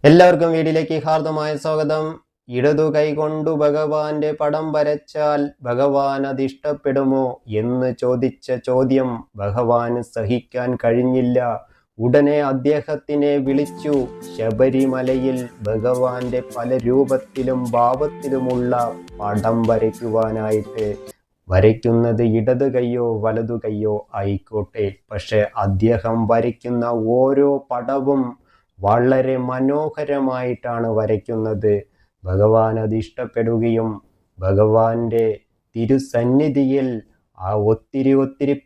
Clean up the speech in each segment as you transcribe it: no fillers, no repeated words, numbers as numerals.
എല്ലാവർക്കും വീഡിയോയിലേക്ക് ഹാർദമായ സ്വാഗതം. ഇടതു കൈകൊണ്ടു ഭഗവാന്റെ പടം വരച്ചാൽ ഭഗവാൻ അതിഷ്ടപ്പെടുമോ എന്ന് ചോദിച്ച ചോദ്യം ഭഗവാന് സഹിക്കാൻ കഴിഞ്ഞില്ല. ഉടനെ അദ്ദേഹത്തിനെ വിളിച്ചു. ശബരിമലയിൽ ഭഗവാന്റെ പല രൂപത്തിലും ഭാവത്തിലുമുള്ള പടം വരയ്ക്കുവാനായിട്ട്. വരയ്ക്കുന്നത് ഇടതു കൈയോ വലതു കൈയോ ആയിക്കോട്ടെ, പക്ഷെ അദ്ദേഹം വരയ്ക്കുന്ന ഓരോ പടവും വളരെ മനോഹരമായിട്ടാണ് വരയ്ക്കുന്നത്. ഭഗവാൻ അത് ഇഷ്ടപ്പെടുകയും ഭഗവാന്റെ തിരുസന്നിധിയിൽ ആ ഒത്തിരി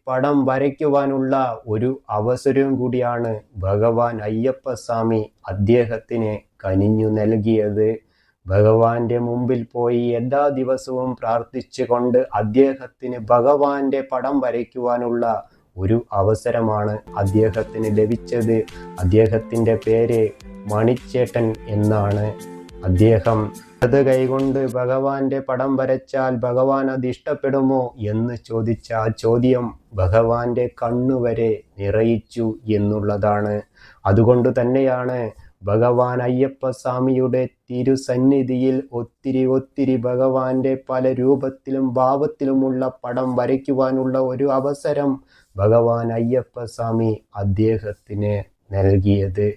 പടം വരയ്ക്കുവാനുള്ള ഒരു അവസരവും കൂടിയാണ് ഭഗവാൻ അയ്യപ്പസ്വാമി അദ്ദേഹത്തിന് കനിഞ്ഞു നൽകിയത്. ഭഗവാന്റെ മുമ്പിൽ പോയി എല്ലാ ദിവസവും പ്രാർത്ഥിച്ചുകൊണ്ട് അദ്ദേഹത്തിന് ഭഗവാന്റെ പടം വരയ്ക്കുവാനുള്ള ഒരു അവസരമാണ് അദ്ദേഹത്തിന് ലഭിച്ചത്. അദ്ദേഹത്തിൻ്റെ പേര് മണിച്ചേട്ടൻ എന്നാണ്. അദ്ദേഹം അത് കൈകൊണ്ട് ഭഗവാന്റെ പടം വരച്ചാൽ ഭഗവാൻ അത് ഇഷ്ടപ്പെടുമോ എന്ന് ചോദിച്ച ആ ചോദ്യം ഭഗവാന്റെ കണ്ണുവരെ നിറയിച്ചു എന്നുള്ളതാണ്. അതുകൊണ്ട് തന്നെയാണ് ഭഗവാൻ അയ്യപ്പസ്വാമിയുടെ തിരുസന്നിധിയിൽ ഒത്തിരി ഭഗവാന്റെ പല രൂപത്തിലും ഭാവത്തിലുമുള്ള പടം വരയ്ക്കുവാനുള്ള ഒരു അവസരം ഭഗവാൻ അയ്യപ്പസ്വാമി അദ്ദേഹത്തിന് നൽകിയത്.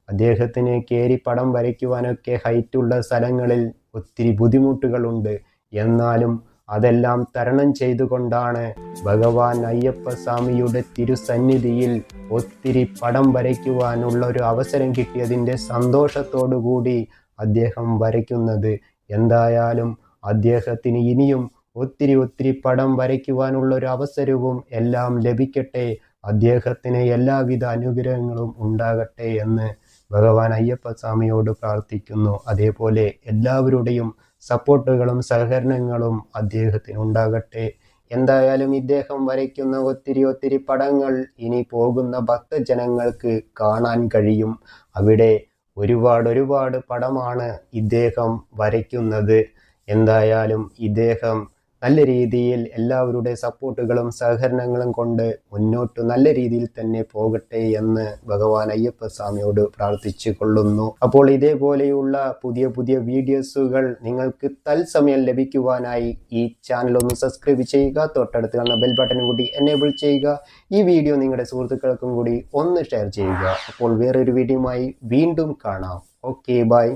അദ്ദേഹത്തിന് കയറി പടം വരയ്ക്കുവാനൊക്കെ ഹൈറ്റുള്ള സ്ഥലങ്ങളിൽ ഒത്തിരി ബുദ്ധിമുട്ടുകളുണ്ട്. എന്നാലും അതെല്ലാം തരണം ചെയ്തുകൊണ്ടാണ് ഭഗവാൻ അയ്യപ്പസ്വാമിയുടെ തിരുസന്നിധിയിൽ ഒത്തിരി പടം വരയ്ക്കുവാനുള്ള ഒരു അവസരം കിട്ടിയതിൻ്റെ സന്തോഷത്തോടു കൂടി അദ്ദേഹം വരയ്ക്കുന്നത്. എന്തായാലും അദ്ദേഹത്തിന് ഇനിയും ഒത്തിരി പടം വരയ്ക്കുവാനുള്ള ഒരു അവസരവും എല്ലാം ലഭിക്കട്ടെ. അദ്ദേഹത്തിന് എല്ലാവിധ അനുഗ്രഹങ്ങളും ഉണ്ടാകട്ടെ എന്ന് ഭഗവാൻ അയ്യപ്പസ്വാമിയോട് പ്രാർത്ഥിക്കുന്നു. അതേപോലെ എല്ലാവരുടെയും സപ്പോർട്ടുകളും സഹകരണങ്ങളും അദ്ദേഹത്തിന് ഉണ്ടാകട്ടെ. എന്തായാലും ഇദ്ദേഹം വരയ്ക്കുന്ന ഒത്തിരി പടങ്ങൾ ഇനി പോകുന്ന ഭക്തജനങ്ങൾക്ക് കാണാൻ കഴിയും. അവിടെ ഒരുപാട് പടമാണ് ഇദ്ദേഹം വരയ്ക്കുന്നത്. എന്തായാലും ഇദ്ദേഹം നല്ല രീതിയിൽ എല്ലാവരുടെ സപ്പോർട്ടുകളും സഹകരണങ്ങളും കൊണ്ട് മുന്നോട്ട് നല്ല രീതിയിൽ തന്നെ പോകട്ടെ എന്ന് ഭഗവാൻ അയ്യപ്പസ്വാമിയോട് പ്രാർത്ഥിച്ചു കൊള്ളുന്നു. അപ്പോൾ ഇതേപോലെയുള്ള പുതിയ വീഡിയോസുകൾ നിങ്ങൾക്ക് തത്സമയം ലഭിക്കുവാനായി ഈ ചാനൽ ഒന്ന് സബ്സ്ക്രൈബ് ചെയ്യുക. തൊട്ടടുത്ത് കാണുന്ന ബെൽ ബട്ടൺ കൂടി എനേബിൾ ചെയ്യുക. ഈ വീഡിയോ നിങ്ങളുടെ സുഹൃത്തുക്കൾക്കും കൂടി ഒന്ന് ഷെയർ ചെയ്യുക. അപ്പോൾ വേറൊരു വീഡിയോയുമായി വീണ്ടും കാണാം. Okay, by.